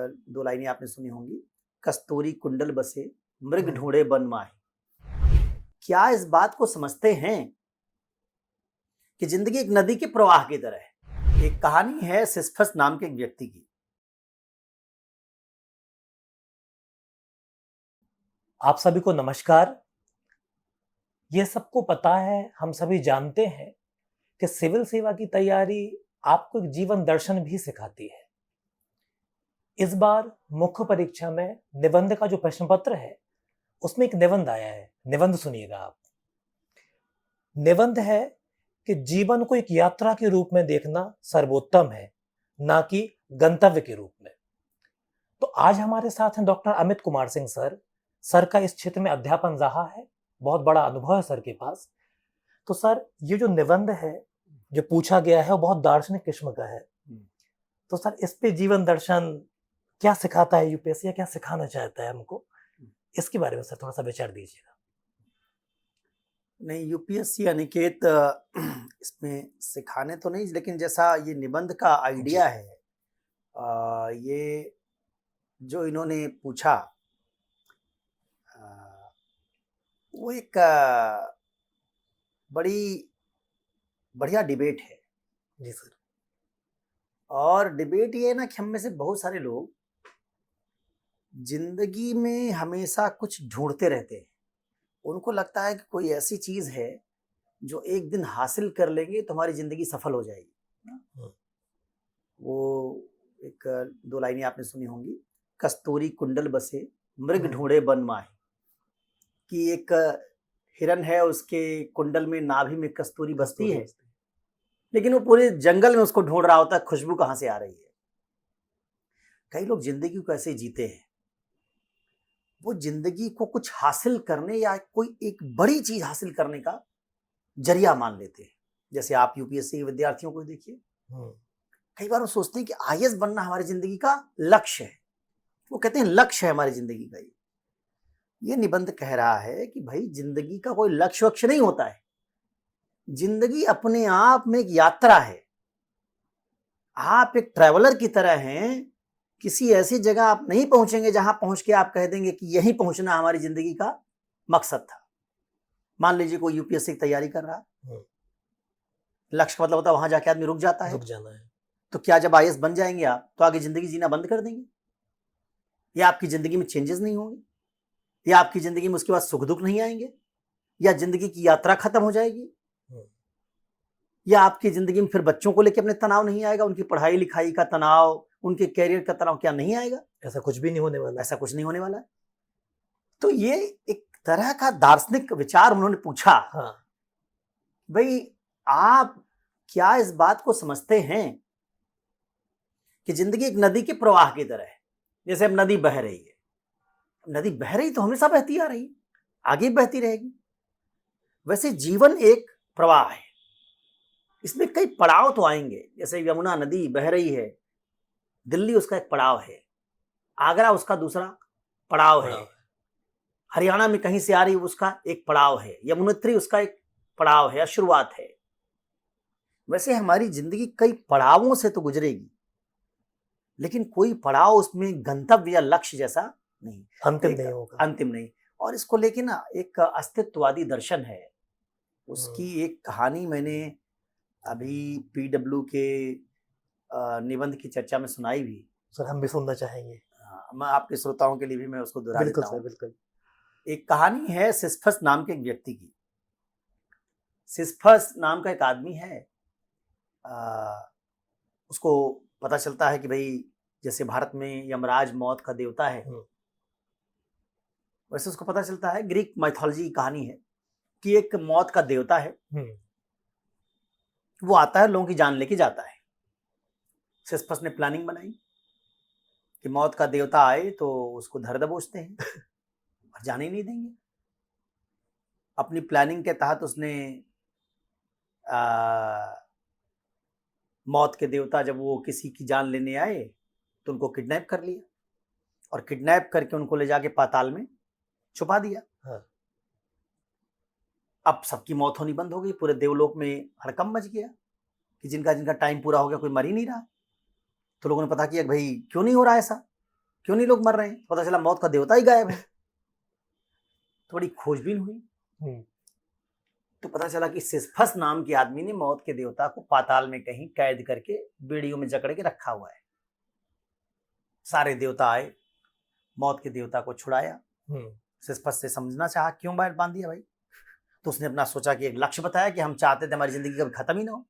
दो लाइनें आपने सुनी होंगी, कस्तूरी कुंडल बसे मृग ढूंढे वन माही। क्या इस बात को समझते हैं कि जिंदगी एक नदी के प्रवाह की तरह है। एक कहानी है सिसिफस नाम के एक व्यक्ति की। आप सभी को नमस्कार। ये सबको पता है, हम सभी जानते हैं कि सिविल सेवा की तैयारी आपको एक जीवन दर्शन भी सिखाती है। इस बार मुख्य परीक्षा में निबंध का जो प्रश्न पत्र है उसमें एक निबंध आया है। निबंध सुनिएगा आप। निबंध है कि जीवन को एक यात्रा के रूप में देखना सर्वोत्तम है, ना कि गंतव्य के रूप में। तो आज हमारे साथ हैं doctor Amit Kumar Singh sir. Sir का इस क्षेत्र में अध्यापन रहा है, बहुत बड़ा अनुभव है सर के पास। तो सर, ये जो निबंध है जो पूछा गया है वो बहुत दार्शनिक किस्म का है। तो सर, इस पे जीवन दर्शन क्या सिखाता है यूपीएससी, या क्या सिखाना चाहता है हमको, इसके बारे में सर थोड़ा सा विचार दीजिएगा। नहीं, यूपीएससी अनिकेत इसमें सिखाने तो नहीं, लेकिन जैसा ये निबंध का आइडिया है, ये जो इन्होंने पूछा, वो एक बड़ी बढ़िया डिबेट है। जी सर। और डिबेट ये है ना कि हम में से बहुत सारे लोग जिंदगी में हमेशा कुछ ढूंढते रहते हैं। उनको लगता है कि कोई ऐसी चीज है जो एक दिन हासिल कर लेंगे तो हमारी जिंदगी सफल हो जाएगी। वो एक दो लाइनें आपने सुनी होंगी, कस्तूरी कुंडल बसे मृग ढूंढे वन माही। कि एक हिरन है, उसके कुंडल में नाभि में कस्तूरी बसती है, लेकिन वो पूरे जंगल में उसको ढूंढ रहा होता है, खुशबू कहां से आ रही है। कई लोग जिंदगी को कैसे जीते हैं, वो जिंदगी को कुछ हासिल करने या कोई एक बड़ी चीज हासिल करने का जरिया मान लेते हैं। जैसे आप यूपीएससी के विद्यार्थियों को देखिए, कई बार वो सोचते हैं कि आईएएस बनना हमारी जिंदगी का लक्ष्य है। वो कहते हैं लक्ष्य है हमारी जिंदगी का। ये निबंध कह रहा है कि भाई जिंदगी का कोई लक्ष्य वक्ष्य नहीं होता है। जिंदगी अपने आप में एक यात्रा है। आप एक ट्रैवलर की तरह हैं। किसी ऐसी जगह आप नहीं पहुंचेंगे जहां पहुंच के आप कह देंगे कि यहीं पहुंचना हमारी जिंदगी का मकसद था। मान लीजिए कोई यूपीएससी की तैयारी कर रहा है, लक्ष्य का मतलब होता है वहां जाके आदमी रुक जाता है, रुक जाना है। तो क्या जब आईएएस बन जाएंगे आप तो आगे जिंदगी जीना बंद कर देंगे? या आपकी जिंदगी में चेंजेस नहीं होंगे? या आपकी जिंदगी में उसके बाद सुख दुख नहीं आएंगे? या जिंदगी की यात्रा खत्म हो जाएगी? या आपकी जिंदगी में फिर बच्चों को लेकर अपने तनाव नहीं आएगा? उनकी पढ़ाई लिखाई का तनाव, उनके कैरियर का तनाव क्या नहीं आएगा? ऐसा कुछ भी नहीं होने वाला। ऐसा कुछ नहीं होने वाला है। तो ये एक तरह का दार्शनिक विचार उन्होंने पूछा। भाई, आप क्या इस बात को समझते हैं कि जिंदगी एक नदी के प्रवाह की तरह है। जैसे अब नदी बह रही है, नदी बह रही तो हमेशा बहती आ रही, आगे बहती रहेगी। वैसे जीवन एक प्रवाह है, इसमें कई पड़ाव तो आएंगे। जैसे यमुना नदी बह रही है, दिल्ली उसका एक पड़ाव है, आगरा उसका दूसरा पड़ाव है, हरियाणा में कहीं से आ रही उसका एक पड़ाव है, यमुनोत्री उसका एक पड़ाव है या शुरुआत है। वैसे हमारी जिंदगी कई पड़ावों से तो गुजरेगी, लेकिन कोई पड़ाव उसमें गंतव्य या लक्ष्य जैसा नहीं, अंतिम नहीं होगा, अंतिम नहीं। और इसको लेके ना एक अस्तित्ववादी दर्शन है, उसकी एक कहानी मैंने अभी पीडब्ल्यू के निबंध की चर्चा में सुनाई भी। सर, हम भी सुनना चाहेंगे। मैं आपके श्रोताओं के लिए भी मैं उसको दोहरा देता हूं। बिल्कुल। एक कहानी है सिसिफस नाम के एक व्यक्ति की। सिसिफस नाम का एक आदमी है, उसको पता चलता है कि भाई जैसे भारत में यमराज मौत का देवता है, वैसे उसको पता चलता है, ग्रीक माइथोलॉजी की कहानी है कि एक मौत का देवता है, वो आता है, लोगों की जान लेके जाता है। सिसिफस ने प्लानिंग बनाई कि मौत का देवता आए तो उसको धर दबोचते हैं और जाने ही नहीं देंगे। अपनी प्लानिंग के तहत उसने मौत के देवता जब वो किसी की जान लेने आए तो उनको किडनैप कर लिया और किडनैप करके उनको ले जाके पाताल में छुपा दिया। अब सबकी मौत होनी बंद हो गई, पूरे देवलोक में हड़कंप मच गया कि जिनका जिनका टाइम पूरा हो गया कोई मर ही नहीं रहा। तो लोगों ने पता किया भाई क्यों नहीं हो रहा ऐसा, क्यों नहीं लोग मर रहे हैं? पता चला मौत का देवता ही गायब है। थोड़ी खोजबीन हुई तो पता चला कि सिसफस नाम के आदमी ने मौत के देवता को पाताल में कहीं कैद करके बेड़ियों में जकड़ के रखा हुआ है। सारे देवता आए, मौत के देवता को छुड़ाया। सिसफस से समझना चाहा क्यों बांध दिया भाई, तो उसने अपना सोचा कि एक लक्ष्य बताया कि हम चाहते थे हमारी जिंदगी कभी खत्म ही ना हो।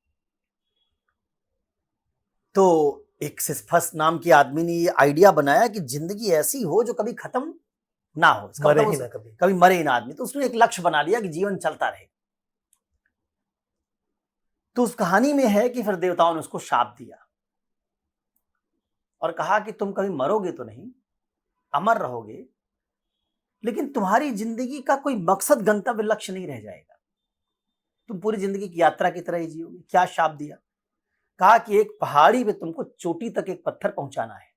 तो एक सिसफस नाम के आदमी ने ये आइडिया बनाया कि जिंदगी ऐसी हो जो कभी खत्म ना हो, मरे ही ना कभी मरे ही ना आदमी। तो उसने एक लक्ष्य बना लिया कि जीवन चलता रहे। तो उस कहानी में है कि फिर देवताओं ने उसको शाप दिया और कहा कि तुम कभी मरोगे तो नहीं, अमर रहोगे, लेकिन तुम्हारी जिंदगी का कोई मकसद, गंतव्य, लक्ष्य नहीं रह जाएगा। तुम पूरी जिंदगी की यात्रा की तरह ही जियोगे। क्या शाप दिया? कहा कि एक पहाड़ी पे तुमको चोटी तक एक पत्थर पहुंचाना है,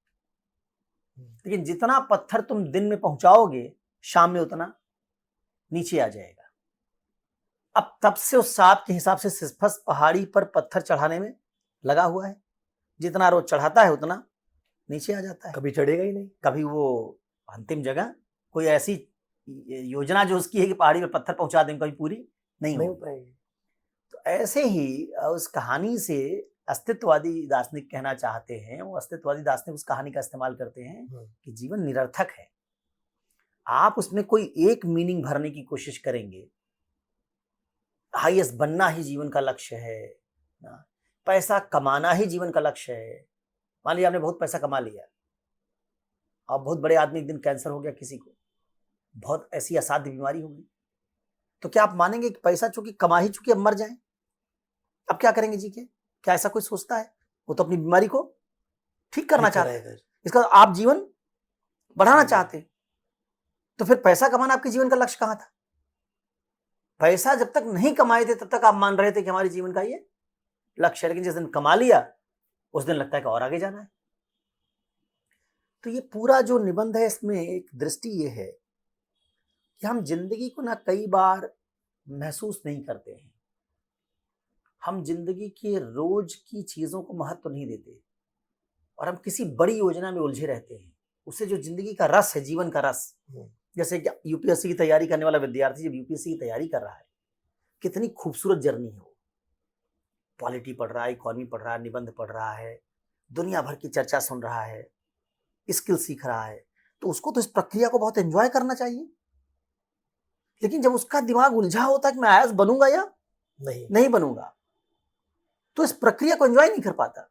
लेकिन जितना पत्थर तुम दिन में पहुंचाओगे, शाम में उतना नीचे आ जाएगा। अब तब से उस सांप के हिसाब से सिसफस पहाड़ी पर पत्थर चढ़ाने में लगा हुआ है। जितना रोज चढ़ाता है उतना नीचे आ जाता है, कभी चढ़ेगा ही नहीं। कभी वो अंतिम जगह कोई ऐसी योजना जो उसकी है कि पहाड़ी पर पत्थर पहुंचा दें, कभी पूरी नहीं हो पाएगी। तो ऐसे ही उस कहानी से अस्तित्ववादी दार्शनिक कहना चाहते हैं, वो अस्तित्ववादी दार्शनिक उस कहानी का इस्तेमाल करते हैं कि जीवन निरर्थक है। आप उसमें कोई एक मीनिंग भरने की कोशिश करेंगे, हाईएस्ट बनना ही जीवन का लक्ष्य है, पैसा कमाना ही जीवन का लक्ष्य है। मान लिया आपने बहुत पैसा कमा लिया, अब बहुत बड़े आदमी, एक दिन कैंसर हो गया किसी को, बहुत ऐसी असाध्य बीमारी हो गई, तो क्या आप मानेंगे कि पैसा चूंकि कमा ही चुके अब मर जाए, अब क्या करेंगे जी के? क्या ऐसा कोई सोचता है? वो तो अपनी बीमारी को ठीक करना चाहता है। इसका आप जीवन बढ़ाना चाहते, तो फिर पैसा कमाना आपके जीवन का लक्ष्य कहां था? पैसा जब तक नहीं कमाए थे तब तक आप मान रहे थे कि हमारे जीवन का ये लक्ष्य है, लेकिन जिस दिन कमा लिया उस दिन लगता है कि और आगे जाना है। तो ये पूरा जो निबंध है, इसमें एक दृष्टि ये है कि हम जिंदगी को ना कई बार महसूस नहीं करते हैं। हम जिंदगी के रोज की चीजों को महत्व नहीं देते और हम किसी बड़ी योजना में उलझे रहते हैं। उससे जो जिंदगी का रस है, जीवन का रस, जैसे कि यूपीएससी की तैयारी करने वाला विद्यार्थी जब यूपीएससी की तैयारी कर रहा है, कितनी खूबसूरत जर्नी है वो। पॉलिटी पढ़ रहा है, इकोनॉमी पढ़ रहा है, निबंध पढ़ रहा है, दुनिया भर की चर्चा सुन रहा है, स्किल सीख रहा है, तो उसको तो इस प्रक्रिया को बहुत एंजॉय करना चाहिए। लेकिन जब उसका दिमाग उलझा होता है कि मैं आईएएस बनूंगा या नहीं बनूंगा, तो इस प्रक्रिया को एंजॉय नहीं कर पाता।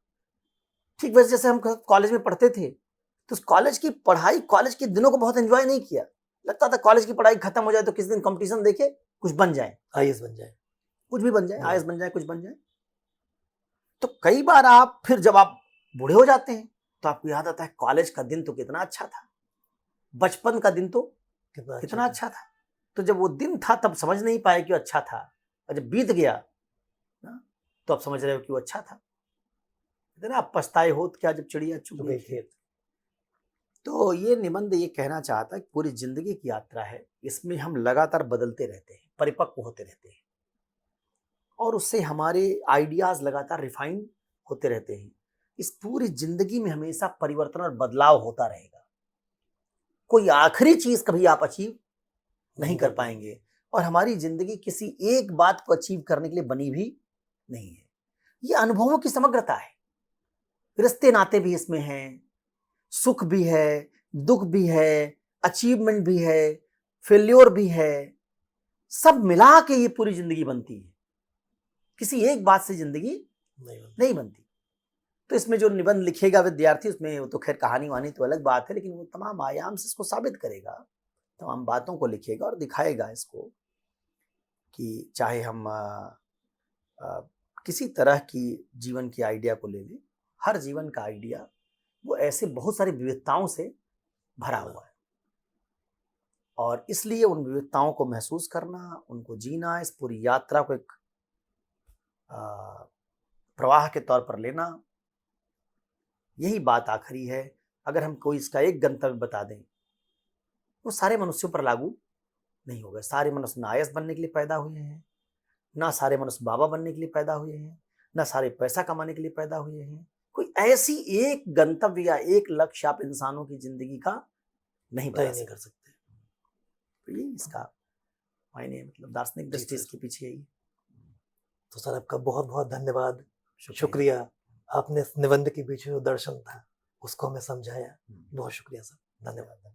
ठीक वैसे जैसे हम कॉलेज में पढ़ते थे, तो उस कॉलेज की पढ़ाई, कॉलेज के दिनों को बहुत एंजॉय नहीं किया। लगता था कॉलेज की पढ़ाई खत्म हो जाए तो किसी दिन कंपटीशन देखे, कुछ बन जाए, आईएएस बन जाए, कुछ भी बन जाए, आईएएस बन जाए, कुछ बन जाए। तो कई बार आप फिर जब आप बूढ़े हो जाते हैं तो आपको याद आता है कॉलेज का दिन तो कितना अच्छा था, बचपन का दिन तो कितना अच्छा था। तो जब वो दिन था तब समझ नहीं पाए कि वो अच्छा था, और जब बीत गया ना तो आप समझ रहे हो कि वो अच्छा था। इतना आप पछताए हो क्या जब चिड़िया चुग गई खेत। तो ये निबंध ये कहना चाहता है कि पूरी जिंदगी की यात्रा है, इसमें हम लगातार बदलते रहते हैं, परिपक्व होते रहते हैं, और उससे हमारे आइडियाज लगातार रिफाइन होते रहते हैं। इस पूरी जिंदगी में हमेशा परिवर्तन और बदलाव होता रहेगा। कोई आखिरी चीज कभी आप अचीव नहीं कर पाएंगे, और हमारी जिंदगी किसी एक बात को अचीव करने के लिए बनी भी नहीं है। ये अनुभवों की समग्रता है, रिश्ते नाते भी इसमें हैं, सुख भी है, दुख भी है, अचीवमेंट भी है, फेल्योर भी है, सब मिला के ये पूरी जिंदगी बनती है। किसी एक बात से जिंदगी नहीं बनती। तो इसमें जो निबंध लिखेगा विद्यार्थी, उसमें वो तो खैर कहानी वानी तो अलग बात है, लेकिन वो तमाम आयाम से इसको साबित करेगा, तमाम बातों को लिखेगा और दिखाएगा इसको कि चाहे हम किसी तरह की जीवन की आइडिया को ले लें, हर जीवन का आइडिया वो ऐसे बहुत सारी विविधताओं से भरा हुआ है, और इसलिए उन विविधताओं को महसूस करना, उनको जीना, इस पूरी यात्रा को एक प्रवाह के तौर पर लेना, यही बात आखिरी है। अगर हम कोई इसका एक गंतव्य बता दें, वो सारे मनुष्यों पर लागू नहीं होगा। सारे मनुष्य ना आईएएस बनने के लिए पैदा हुए हैं, ना सारे मनुष्य बाबा बनने के लिए पैदा हुए हैं, ना सारे पैसा कमाने के लिए पैदा हुए हैं। कोई ऐसी एक गंतव्य या एक लक्ष्य आप इंसानों की जिंदगी का नहीं तय बता नहीं सकते। कर सकते। तो ये इसका मायने है, मतलब दार्शनिक जी दृष्टि सर। इसके पीछे यही है। तो सर आपका बहुत बहुत धन्यवाद, शुक्रिया। शुक्रिया। आपने इस निबंध के पीछे जो दर्शन था उसको हमें समझाया। बहुत शुक्रिया सर, धन्यवाद।